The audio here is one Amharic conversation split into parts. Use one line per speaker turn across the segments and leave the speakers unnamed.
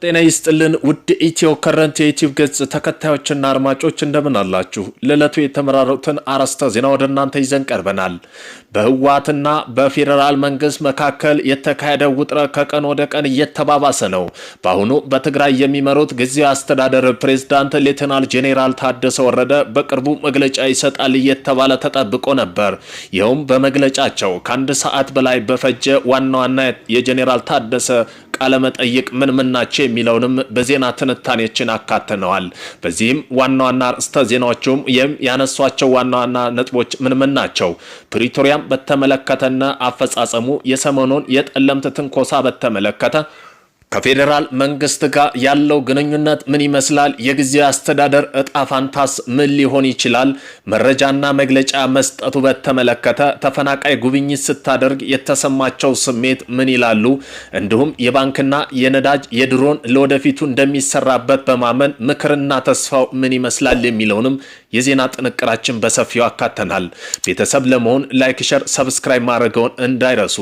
ጤና ይስጥልን ውድ ኢትዮ ከረንት የዩቲዩብ ገጽ ተከታዮችና አድማጮች እንደምን አላችሁ? ለዕለቱ የተመራረጡትን አርዕስተ ዜና ወደ እናንተ ይዘን ቀርበናል። በህወሓትና በፌደራል መንግስት መካከል የተካሄደው ውጥረት ከቀን ወደ ቀን እየተባባሰ ነው። በአሁኑ በትግራይ የሚመሩት ጊዜያዊ አስተዳደር ፕሬዝዳንት ሌተናል ጄኔራል ታደሰ ወረደ በቅርቡ መግለጫ ይሰጣል እየተባለ ተጠብቆ ነበር። ይኸውም በመግለጫቸው ከአንድ ሰዓት በላይ በፈጀ ዋና ዋና የጄኔራል ታደሰ ቃለ መጠይቅ ምን ናቸው የሚለውንም በዜና ትንታኔችን አካተነዋል። በዚህም ዋና ዋና አርዕስተ ዜናዎቹም ያነሷቸው ዋና ዋና ነጥቦች ምን ናቸው? ፕሪቶሪያም በተመለከተና አፈጻጸሙ፣ የሰሞኑን የጠለምት ትንኮሳ በተመለከተ ከፌደራል መንግስት ጋር ያለው ግንኙነት ምን ይመስላል? የጊዜያዊ አስተዳደር እጣ ፋንታስ ምን ሊሆን ይችላል? መረጃና መግለጫ መስጠቱ በተመለከተ ተፈናቃይ ጉብኝት ስታደርግ የተሰማቸው ስሜት ምን ይላሉ? እንዲሁም የባንክና የነዳጅ የድሮን ለወደፊቱ እንደሚሰራበት በማመን ምክርና ተስፋው ምን ይመስላል የሚለውንም የዜና ጥንቅራችን በሰፊው አካተናል። ቤተሰብ ለመሆን ላይክ፣ ሼር፣ ሰብስክራይብ ማድረግውን እንዳይረሱ።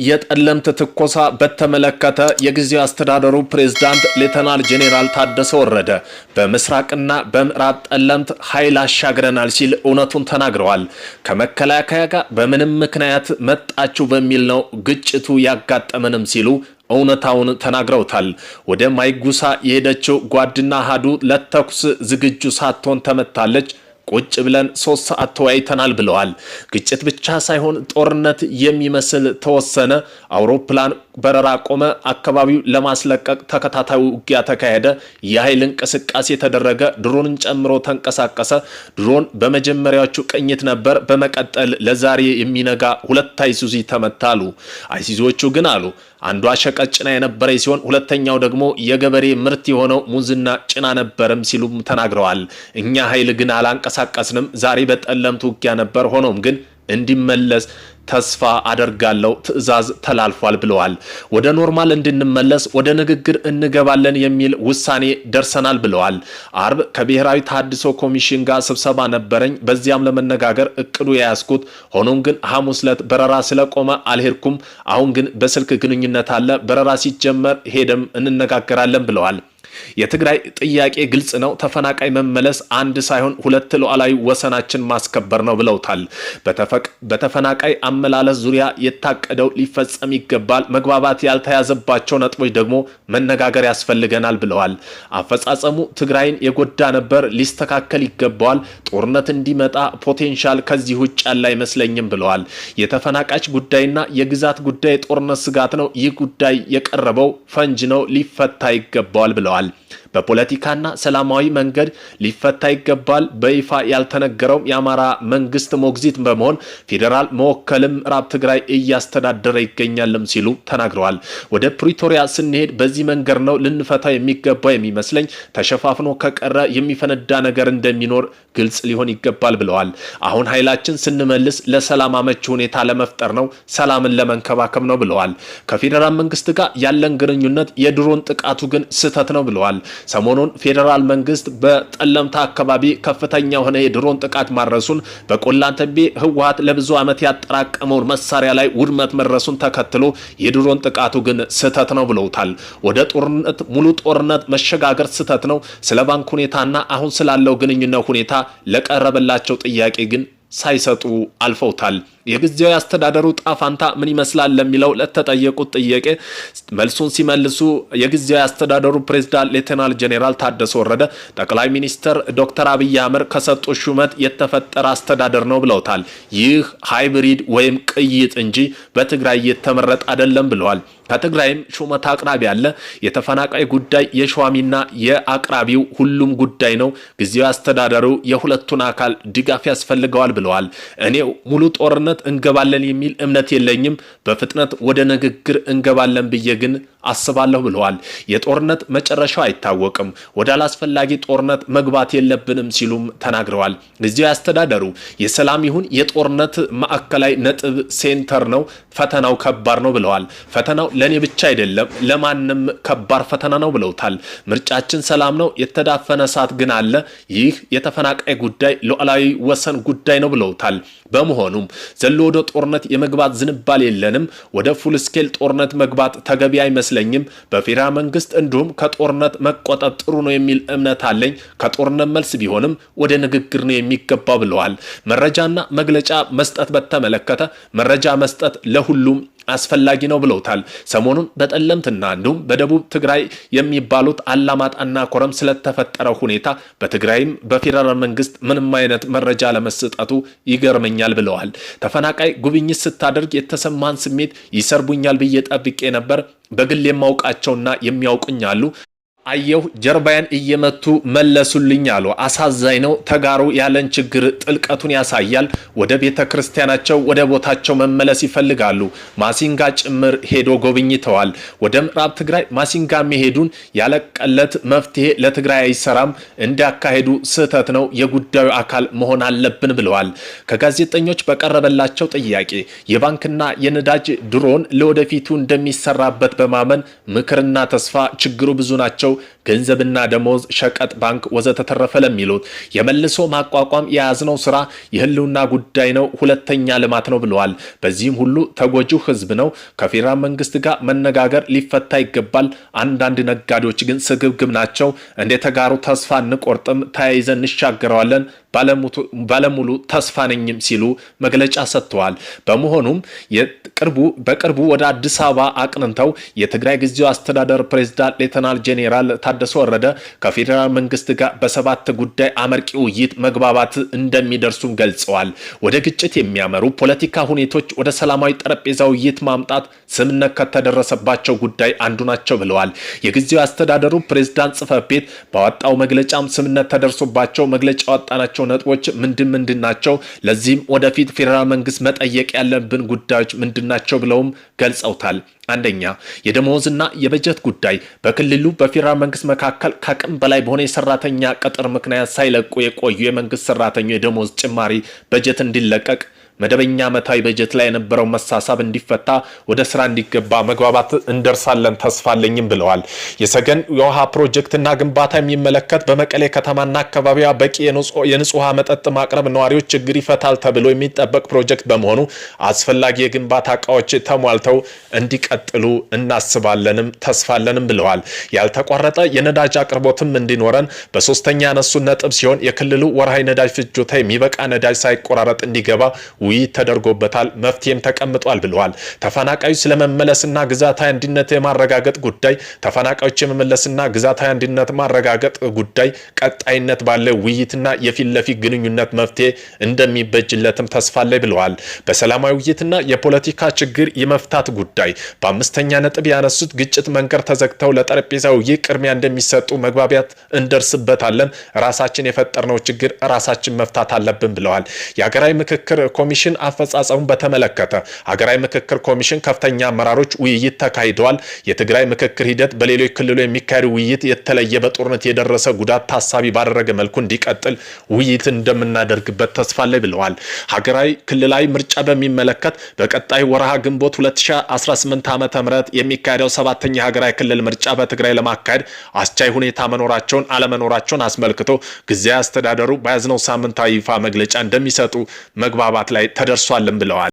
የጠለምት ትንኮሳ በተመለከተ የጊዜያዊ አስተዳደሩ ፕሬዝዳንት ሌተናል ጄኔራል ታደሰ ወረደ በምስራቅና በምዕራብ ጠለምት ኃይል አሻግረናል ሲል እውነቱን ተናግረዋል። ከመከላከያ ጋር በምንም ምክንያት መጣችሁ በሚል ነው ግጭቱ ያጋጠመንም ሲሉ እውነታውን ተናግረውታል። ወደ ማይጉሳ የሄደችው ጓድና አሃዱ ለተኩስ ዝግጁ ሳትሆን ተመታለች። ቁጭ ብለን 3 ሰዓት ተወያይተናል ብለዋል። ግጭት ብቻ ሳይሆን ጦርነት የሚመስል ተወሰነ። አውሮፕላን በረራ ቆመ። አካባቢው ለማስለቀቅ ተከታታይ ውጊያ ተካሄደ። የኃይል እንቅስቃሴ ተደረገ። ድሮንን ጨምሮ ተንቀሳቀሰ። ድሮን በመጀመሪያዎቹ ቅኝት ነበር። በመቀጠል ለዛሬ የሚነጋ 2 አይሱዚ ተመታሉ። አይሱዚዎቹ ግን አሉ አንዷ ሸቀጥ ጭና የነበረ ሲሆን ሁለተኛው ደግሞ የገበሬ ምርት የሆነው ሙዝና ጭና ነበርም ሲሉም ተናግረዋል። እኛ ኃይል ግን አላንቀሳቀስንም። ዛሬ በጠለምት ውጊያ ነበር። ሆኖም ግን እንዲመለስ ተስፋ አደርጋለሁ፣ ትዕዛዝ ተላልፏል ብለዋል። ወደ ኖርማል እንድንመለስ ወደ ንግግር እንገባለን የሚል ውሳኔ ደርሰናል ብለዋል። አርብ ከብሔራዊ ተሃድሶ ኮሚሽን ጋር ስብሰባ ነበረኝ። በዚያም ለመነጋገር እቅዱ ያያዝኩት፣ ሆኖም ግን ሐሙስ ዕለት በረራ ስለቆመ አልሄድኩም። አሁን ግን በስልክ ግንኙነት አለ። በረራ ሲጀመር ሄደም እንነጋገራለን ብለዋል። የትግራይ ጥያቄ ግልጽ ነው። ተፈናቃይ መመለስ አንድ ሳይሆን 2 ሉዓላዊ ወሰናችን ማስከበር ነው ብለውታል። በተፈናቃይ አመላለስ ዙሪያ የታቀደው ሊፈጸም ይገባል። መግባባት ያልተያዘባቸው ነጥቦች ደግሞ መነጋገር ያስፈልገናል ብለዋል። አፈጻጸሙ ትግራይን የጎዳ ነበር፣ ሊስተካከል ይገባዋል። ጦርነት እንዲመጣ ፖቴንሻል ከዚህ ውጭ ያለ አይመስለኝም ብለዋል። የተፈናቃዮች ጉዳይና የግዛት ጉዳይ ጦርነት ስጋት ነው። ይህ ጉዳይ የቀረበው ፈንጅ ነው፣ ሊፈታ ይገባዋል ብለዋል። በፖለቲካና ሰላማዊ መንገድ ሊፈታ ይገባል። በይፋ ያልተነገረው የአማራ መንግስት ሞግዚት በመሆን ፌደራል መወከልም ምዕራብ ትግራይ እያስተዳደረ ይገኛልም ሲሉ ተናግረዋል። ወደ ፕሪቶሪያ ስንሄድ በዚህ መንገድ ነው ልንፈታ የሚገባው የሚመስለኝ። ተሸፋፍኖ ከቀረ የሚፈነዳ ነገር እንደሚኖር ግልጽ ሊሆን ይገባል ብለዋል። አሁን ኃይላችን ስንመልስ ለሰላም አመቺ ሁኔታ ለመፍጠር ነው፣ ሰላምን ለመንከባከብ ነው ብለዋል። ከፌደራል መንግስት ጋር ያለን ግንኙነት የድሮን ጥቃቱ ግን ስህተት ነው ብለዋል። ሰሞኑን ፌደራል መንግስት በጠለምታ አካባቢ ከፍተኛ የሆነ የድሮን ጥቃት ማድረሱን በቆላንተቤ ህወሓት ለብዙ ዓመት ያጠራቀመው መሳሪያ ላይ ውድመት መድረሱን ተከትሎ የድሮን ጥቃቱ ግን ስህተት ነው ብለውታል። ወደ ጦርነት ሙሉ ጦርነት መሸጋገር ስህተት ነው። ስለ ባንክ ሁኔታና አሁን ስላለው ግንኙነት ሁኔታ ለቀረበላቸው ጥያቄ ግን ሳይሰጡ አልፈውታል። የጊዜያዊ አስተዳደሩ ጣፋንታ ምን ይመስላል ለሚለው ለተጠየቁት ጥያቄ መልሱን ሲመልሱ የጊዜያዊ አስተዳደሩ ፕሬዝዳንት ሌተናል ጄኔራል ታደሰ ወረደ ጠቅላይ ሚኒስትር ዶክተር አብይ አህመድ ከሰጡ ሹመት የተፈጠረ አስተዳደር ነው ብለውታል። ይህ ሃይብሪድ ወይም ቅይጥ እንጂ በትግራይ የተመረጠ አይደለም ብለዋል። ከትግራይም ሹመት አቅራቢ አለ። የተፈናቃይ ጉዳይ የሸዋሚና የአቅራቢው ሁሉም ጉዳይ ነው። ጊዜያዊ አስተዳደሩ የሁለቱን አካል ድጋፍ ያስፈልገዋል ብለዋል። እኔ ሙሉ ጦርነት እንገባለን የሚል እምነት የለኝም። በፍጥነት ወደ ንግግር እንገባለን ብዬ ግን አስባለሁ ብለዋል። የጦርነት መጨረሻው አይታወቅም። ወደ አላስፈላጊ ጦርነት መግባት የለብንም ሲሉም ተናግረዋል። ጊዜያዊ አስተዳደሩ የሰላም ይሁን የጦርነት ማዕከላዊ ነጥብ ሴንተር ነው። ፈተናው ከባድ ነው ብለዋል። ፈተናው ለኔ ብቻ አይደለም ለማንም ከባድ ፈተና ነው ብለውታል። ምርጫችን ሰላም ነው፣ የተዳፈነ እሳት ግን አለ። ይህ የተፈናቃይ ጉዳይ ሉዓላዊ ወሰን ጉዳይ ነው ብለውታል። በመሆኑም ዘሎ ወደ ጦርነት የመግባት ዝንባል የለንም። ወደ ፉል ስኬል ጦርነት መግባት ተገቢ አይመስልም አይመስለኝም። በፌዴራል መንግስት እንዲሁም ከጦርነት መቆጠብ ጥሩ ነው የሚል እምነት አለኝ። ከጦርነት መልስ ቢሆንም ወደ ንግግር ነው የሚገባ ብለዋል። መረጃና መግለጫ መስጠት በተመለከተ መረጃ መስጠት ለሁሉም አስፈላጊ ነው ብለውታል። ሰሞኑን በጠለምትና እንዲሁም በደቡብ ትግራይ የሚባሉት አላማጣና ኮረም ስለተፈጠረው ሁኔታ በትግራይም በፌዴራል መንግስት ምንም አይነት መረጃ ለመስጠቱ ይገርመኛል ብለዋል። ተፈናቃይ ጉብኝት ስታደርግ የተሰማን ስሜት ይሰርቡኛል ብዬ ጠብቄ ነበር። በግል የማውቃቸውና የሚያውቁኝ አሉ። አየሁ ጀርባያን እየመቱ መለሱልኝ አሉ። አሳዛኝ ነው። ተጋሩ ያለን ችግር ጥልቀቱን ያሳያል። ወደ ቤተ ክርስቲያናቸው ወደ ቦታቸው መመለስ ይፈልጋሉ። ማሲንጋ ጭምር ሄዶ ጎብኝተዋል። ወደ ምዕራብ ትግራይ ማሲንጋ መሄዱን ያለቀለት መፍትሄ ለትግራይ አይሰራም። እንዲያካሄዱ ስህተት ነው። የጉዳዩ አካል መሆን አለብን ብለዋል። ከጋዜጠኞች በቀረበላቸው ጥያቄ የባንክና የነዳጅ ድሮን ለወደፊቱ እንደሚሰራበት በማመን ምክርና ተስፋ ችግሩ ብዙ ናቸው። ገንዘብና ደሞዝ፣ ሸቀጥ፣ ባንክ ወዘተ ተረፈ ለሚሉት የመልሶ ማቋቋም የያዝነው ስራ የህልውና ጉዳይ ነው፣ ሁለተኛ ልማት ነው ብለዋል። በዚህም ሁሉ ተጎጂው ህዝብ ነው። ከፌዴራል መንግስት ጋር መነጋገር ሊፈታ ይገባል። አንዳንድ ነጋዴዎች ግን ስግብግብ ናቸው። እንደ ተጋሩ ተስፋ እንቆርጥም፣ ተያይዘን እንሻገረዋለን፣ ባለሙሉ ተስፋ ነኝም ሲሉ መግለጫ ሰጥተዋል። በመሆኑም በቅርቡ ወደ አዲስ አበባ አቅንተው የትግራይ ጊዜያዊ አስተዳደር ፕሬዝዳንት ሌተናል ጄኔራል ታደሰ ወረደ ከፌዴራል መንግስት ጋር በሰባት ጉዳይ አመርቂ ውይይት መግባባት እንደሚደርሱም ገልጸዋል። ወደ ግጭት የሚያመሩ ፖለቲካ ሁኔቶች ወደ ሰላማዊ ጠረጴዛ ውይይት ማምጣት ስምነት ከተደረሰባቸው ጉዳይ አንዱ ናቸው ብለዋል። የጊዜያዊ አስተዳደሩ ፕሬዝዳንት ጽሕፈት ቤት ባወጣው መግለጫም ስምነት ተደርሶባቸው መግለጫ ያወጣናቸው ነጥቦች ምንድን ናቸው? ለዚህም ወደፊት ፌዴራል መንግስት መጠየቅ ያለብን ጉዳዮች ምንድናቸው ብለውም ገልጸውታል። አንደኛ የደሞዝና የበጀት ጉዳይ በክልሉ በፌዴራል መንግስት መካከል ከአቅም በላይ በሆነ የሰራተኛ ቅጥር ምክንያት ሳይለቁ የቆዩ የመንግስት ሰራተኞች የደሞዝ ጭማሪ በጀት እንዲለቀቅ መደበኛ ዓመታዊ በጀት ላይ የነበረው መሳሳብ እንዲፈታ ወደ ስራ እንዲገባ መግባባት እንደርሳለን ተስፋለኝም ብለዋል። የሰገን የውሃ ፕሮጀክትና ግንባታ የሚመለከት በመቀሌ ከተማና አካባቢዋ በቂ የንጹህ ውሃ መጠጥ ማቅረብ ነዋሪዎች ችግር ይፈታል ተብሎ የሚጠበቅ ፕሮጀክት በመሆኑ አስፈላጊ የግንባታ እቃዎች ተሟልተው እንዲቀጥሉ እናስባለንም ተስፋለንም ብለዋል። ያልተቋረጠ የነዳጅ አቅርቦትም እንዲኖረን በሶስተኛ ያነሱት ነጥብ ሲሆን የክልሉ ወርሃዊ ነዳጅ ፍጆታ የሚበቃ ነዳጅ ሳይቆራረጥ እንዲገባ ውይይት ተደርጎበታል፣ መፍትሄም ተቀምጧል ብለዋል። ተፈናቃዮች ስለመመለስና ግዛታዊ አንድነት የማረጋገጥ ጉዳይ ተፈናቃዮች የመመለስና ግዛታዊ አንድነት ማረጋገጥ ጉዳይ ቀጣይነት ባለው ውይይትና የፊት ለፊት ግንኙነት መፍትሄ እንደሚበጅለትም ተስፋለይ ብለዋል። በሰላማዊ ውይይትና የፖለቲካ ችግር የመፍታት ጉዳይ በአምስተኛ ነጥብ ያነሱት ግጭት መንገድ ተዘግተው ለጠረጴዛ ውይይት ቅድሚያ እንደሚሰጡ መግባቢያት እንደርስበታለን። ራሳችን የፈጠርነው ችግር ራሳችን መፍታት አለብን ብለዋል። የሀገራዊ ምክክር ኮሚሽን አፈጻጸሙን በተመለከተ ሀገራዊ ምክክር ኮሚሽን ከፍተኛ አመራሮች ውይይት ተካሂደዋል። የትግራይ ምክክር ሂደት በሌሎች ክልሎች የሚካሄድ ውይይት የተለየ በጦርነት የደረሰ ጉዳት ታሳቢ ባደረገ መልኩ እንዲቀጥል ውይይት እንደምናደርግበት ተስፋ ላይ ብለዋል። ሀገራዊ ክልላዊ ምርጫ በሚመለከት በቀጣይ ወርሃ ግንቦት 2018 ዓ.ም የሚካሄደው ሰባተኛ ሀገራዊ ክልል ምርጫ በትግራይ ለማካሄድ አስቻይ ሁኔታ መኖራቸውን አለመኖራቸውን አስመልክቶ ጊዜያዊ አስተዳደሩ በያዝነው ሳምንታዊ ይፋ መግለጫ እንደሚሰጡ መግባባት ላይ ተደርሷልም ብለዋል።